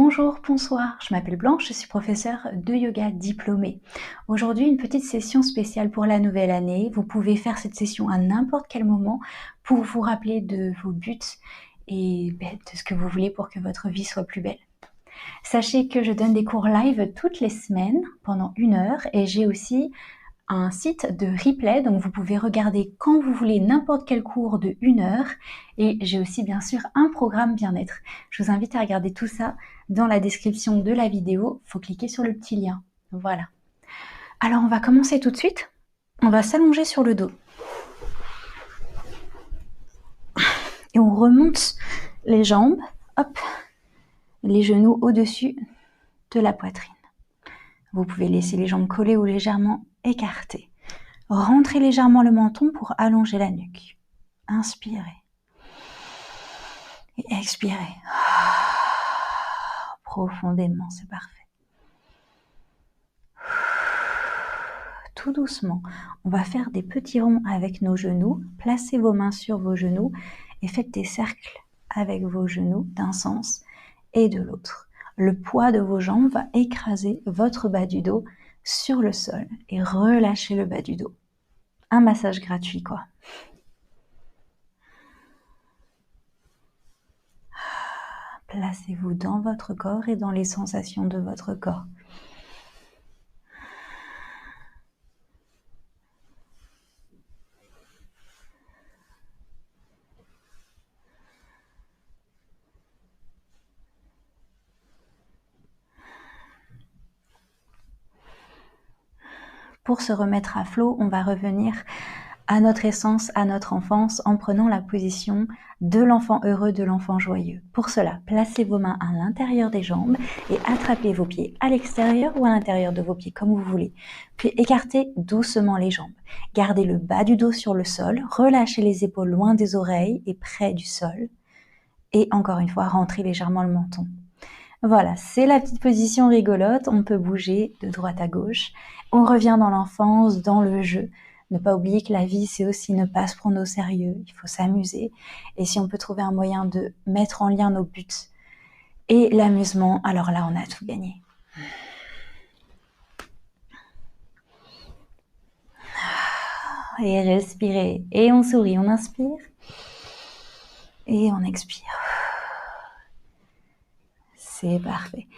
Bonjour, bonsoir, je m'appelle Blanche, je suis professeure de yoga diplômée. Aujourd'hui, une petite session spéciale pour la nouvelle année. Vous pouvez faire cette session à n'importe quel moment pour vous rappeler de vos buts et de ce que vous voulez pour que votre vie soit plus belle. Sachez que je donne des cours live toutes les semaines pendant 1 heure et j'ai aussi un site de replay, donc vous pouvez regarder quand vous voulez n'importe quel cours de 1 heure et j'ai aussi bien sûr un programme bien-être. Je vous invite à regarder tout ça dans la description de la vidéo, il faut cliquer sur le petit lien. Voilà. Alors on va commencer tout de suite, on va s'allonger sur le dos et on remonte les jambes, hop, les genoux au-dessus de la poitrine. Vous pouvez laisser les jambes collées ou légèrement écartées. Rentrez légèrement le menton pour allonger la nuque. Inspirez. Et expirez. Profondément, c'est parfait. Tout doucement, on va faire des petits ronds avec nos genoux. Placez vos mains sur vos genoux et faites des cercles avec vos genoux d'un sens et de l'autre. Le poids de vos jambes va écraser votre bas du dos sur le sol et relâchez le bas du dos. Un massage gratuit, quoi. Placez-vous dans votre corps et dans les sensations de votre corps. Pour se remettre à flot, on va revenir à notre essence, à notre enfance, en prenant la position de l'enfant heureux, de l'enfant joyeux. Pour cela, placez vos mains à l'intérieur des jambes et attrapez vos pieds à l'extérieur ou à l'intérieur de vos pieds, comme vous voulez. Puis écartez doucement les jambes. Gardez le bas du dos sur le sol, relâchez les épaules loin des oreilles et près du sol. Et encore une fois, rentrez légèrement le menton. Voilà, c'est la petite position rigolote, on peut bouger de droite à gauche. On revient dans l'enfance, dans le jeu. Ne pas oublier que la vie, c'est aussi ne pas se prendre au sérieux, il faut s'amuser. Et si on peut trouver un moyen de mettre en lien nos buts et l'amusement, alors là, on a tout gagné. Et respirez. Et on sourit, on inspire. Et on expire. C'est parfait.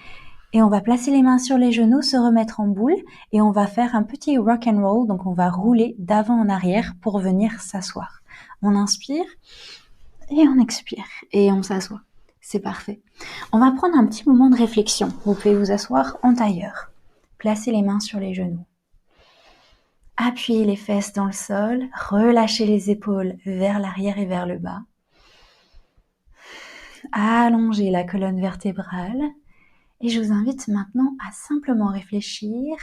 Et on va placer les mains sur les genoux, se remettre en boule et on va faire un petit rock and roll. Donc on va rouler d'avant en arrière pour venir s'asseoir. On inspire et on expire et on s'assoit. C'est parfait. On va prendre un petit moment de réflexion. Vous pouvez vous asseoir en tailleur. Placez les mains sur les genoux. Appuyez les fesses dans le sol. Relâchez les épaules vers l'arrière et vers le bas. Allongez la colonne vertébrale. Et je vous invite maintenant à simplement réfléchir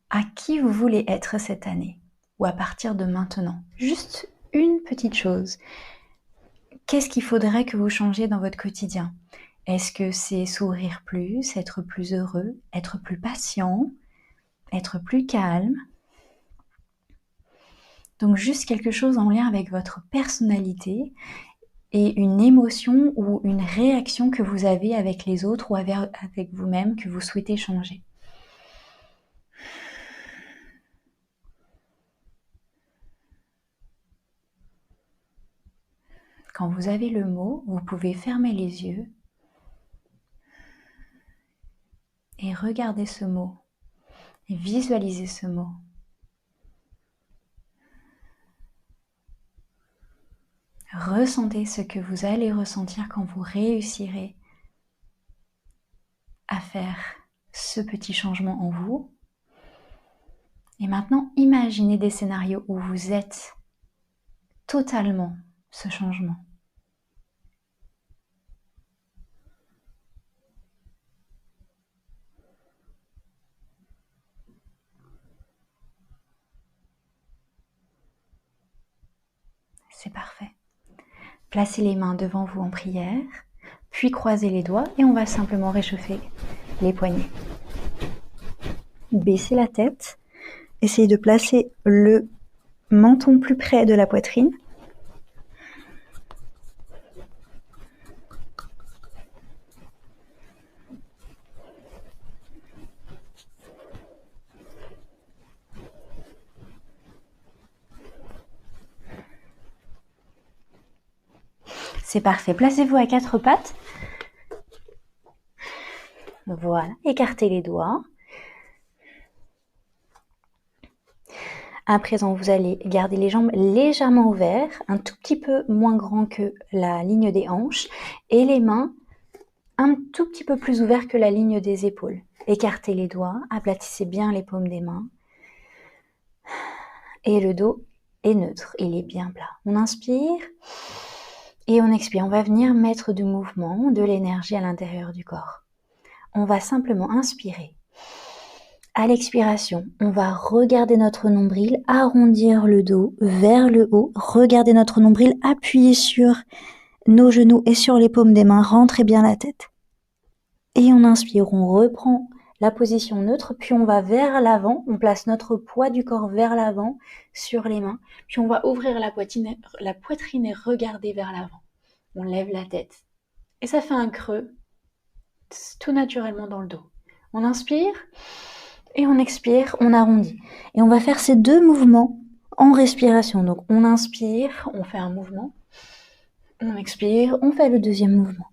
à qui vous voulez être cette année ou à partir de maintenant. Juste une petite chose. Qu'est-ce qu'il faudrait que vous changiez dans votre quotidien? Est-ce que c'est sourire plus, être plus heureux, être plus patient, être plus calme? Donc juste quelque chose en lien avec votre personnalité et une émotion ou une réaction que vous avez avec les autres ou avec vous-même que vous souhaitez changer. Quand vous avez le mot, vous pouvez fermer les yeux et regarder ce mot et visualiser ce mot. Ressentez ce que vous allez ressentir quand vous réussirez à faire ce petit changement en vous. Et maintenant, imaginez des scénarios où vous êtes totalement ce changement. C'est parfait. Placez les mains devant vous en prière, puis croisez les doigts et on va simplement réchauffer les poignets. Baissez la tête, essayez de placer le menton plus près de la poitrine. C'est parfait. Placez-vous à 4 pattes. Voilà, écartez les doigts. À présent, vous allez garder les jambes légèrement ouvertes, un tout petit peu moins grand que la ligne des hanches, et les mains un tout petit peu plus ouvertes que la ligne des épaules. Écartez les doigts, aplatissez bien les paumes des mains. Et le dos est neutre, il est bien plat. On inspire et on expire. On va venir mettre du mouvement, de l'énergie à l'intérieur du corps. On va simplement inspirer. À l'expiration, on va regarder notre nombril, arrondir le dos vers le haut, regarder notre nombril, appuyer sur nos genoux et sur les paumes des mains, rentrez bien la tête. Et on inspire, on reprend la position neutre, puis on va vers l'avant, on place notre poids du corps vers l'avant sur les mains, puis on va ouvrir la poitrine et regarder vers l'avant. On lève la tête et ça fait un creux tout naturellement dans le dos. On inspire et on expire, on arrondit. Et on va faire ces deux mouvements en respiration. Donc on inspire, on fait un mouvement, on expire, on fait le deuxième mouvement.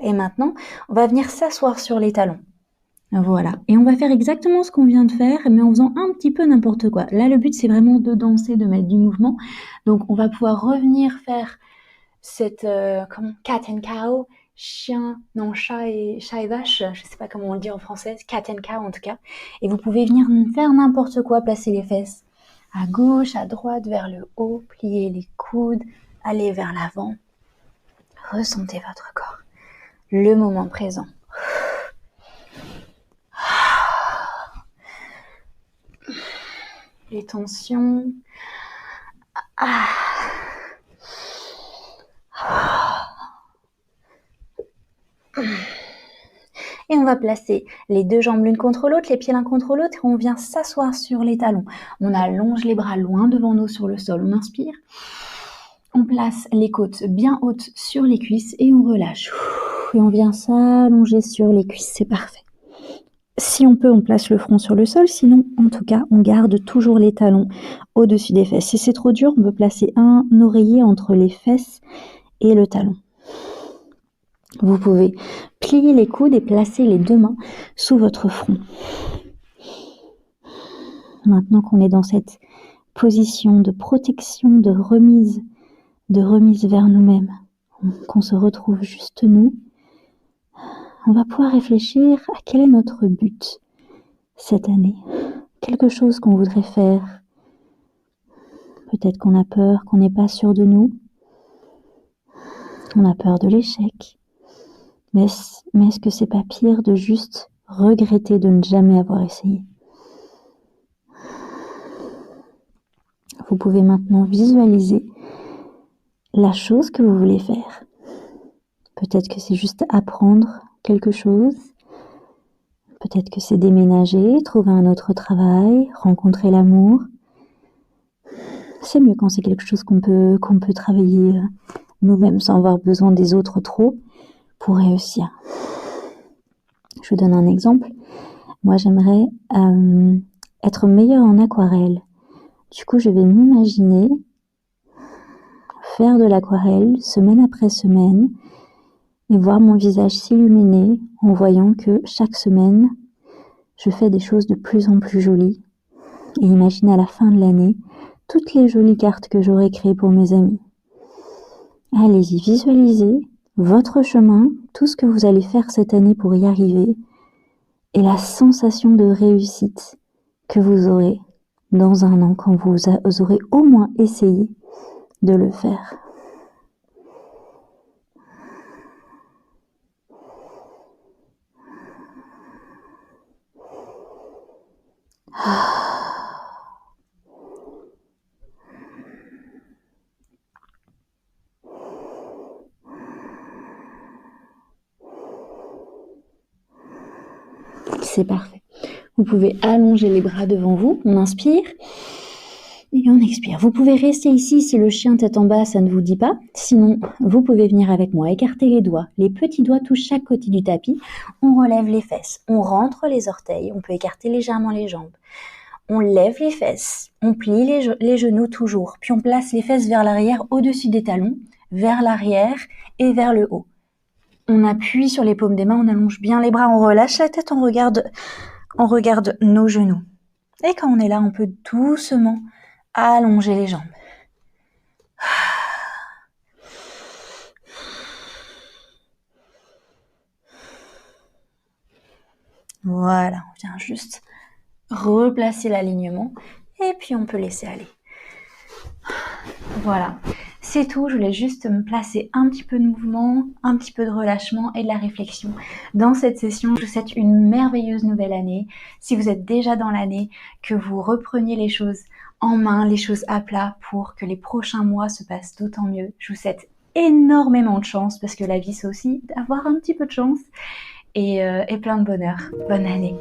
Et maintenant, on va venir s'asseoir sur les talons. Voilà. Et on va faire exactement ce qu'on vient de faire, mais en faisant un petit peu n'importe quoi. Là, le but, c'est vraiment de danser, de mettre du mouvement. Donc, on va pouvoir revenir faire cette cat and cow, chat et vache, je sais pas comment on le dit en français, cat and cow en tout cas. Et vous pouvez venir faire n'importe quoi, placer les fesses à gauche, à droite, vers le haut, plier les coudes, aller vers l'avant. Ressentez votre corps. Le moment présent. Les tensions. Et on va placer les deux jambes l'une contre l'autre, les pieds l'un contre l'autre, et on vient s'asseoir sur les talons. On allonge les bras loin devant nous sur le sol. On inspire. On place les côtes bien hautes sur les cuisses et on relâche. Et on vient s'allonger sur les cuisses, c'est parfait. Si on peut, on place le front sur le sol, sinon, en tout cas, on garde toujours les talons au-dessus des fesses. Si c'est trop dur, on peut placer un oreiller entre les fesses et le talon. Vous pouvez plier les coudes et placer les deux mains sous votre front. Maintenant qu'on est dans cette position de protection, de remise vers nous-mêmes, qu'on se retrouve juste nous, on va pouvoir réfléchir à quel est notre but cette année. Quelque chose qu'on voudrait faire. Peut-être qu'on a peur, qu'on n'est pas sûr de nous. On a peur de l'échec. Mais est-ce que c'est pas pire de juste regretter de ne jamais avoir essayé? Vous pouvez maintenant visualiser la chose que vous voulez faire. Peut-être que c'est juste apprendre quelque chose. Peut-être que c'est déménager, trouver un autre travail, rencontrer l'amour. C'est mieux quand c'est quelque chose qu'on peut travailler nous-mêmes sans avoir besoin des autres trop pour réussir. Je vous donne un exemple. Moi, j'aimerais être meilleure en aquarelle. Du coup, je vais m'imaginer faire de l'aquarelle semaine après semaine et voir mon visage s'illuminer en voyant que chaque semaine, je fais des choses de plus en plus jolies. Et imagine à la fin de l'année, toutes les jolies cartes que j'aurai créées pour mes amis. Allez-y, visualisez votre chemin, tout ce que vous allez faire cette année pour y arriver et la sensation de réussite que vous aurez dans un an quand vous aurez au moins essayé de le faire. C'est parfait. Vous pouvez allonger les bras devant vous. On inspire. Et on expire. Vous pouvez rester ici si le chien tête en bas, ça ne vous dit pas. Sinon, vous pouvez venir avec moi. Écartez les doigts. Les petits doigts touchent chaque côté du tapis. On relève les fesses. On rentre les orteils. On peut écarter légèrement les jambes. On lève les fesses. On plie les genoux toujours. Puis on place les fesses vers l'arrière, au-dessus des talons, vers l'arrière et vers le haut. On appuie sur les paumes des mains. On allonge bien les bras. On relâche la tête. On regarde nos genoux. Et quand on est là, on peut doucement allonger les jambes. Voilà, on vient juste replacer l'alignement et puis on peut laisser aller. Voilà, c'est tout. Je voulais juste me placer un petit peu de mouvement, un petit peu de relâchement et de la réflexion dans cette session. Je vous souhaite une merveilleuse nouvelle année. Si vous êtes déjà dans l'année, que vous repreniez les choses en main, les choses à plat pour que les prochains mois se passent d'autant mieux. Je vous souhaite énormément de chance parce que la vie c'est aussi d'avoir un petit peu de chance et plein de bonheur. Bonne année.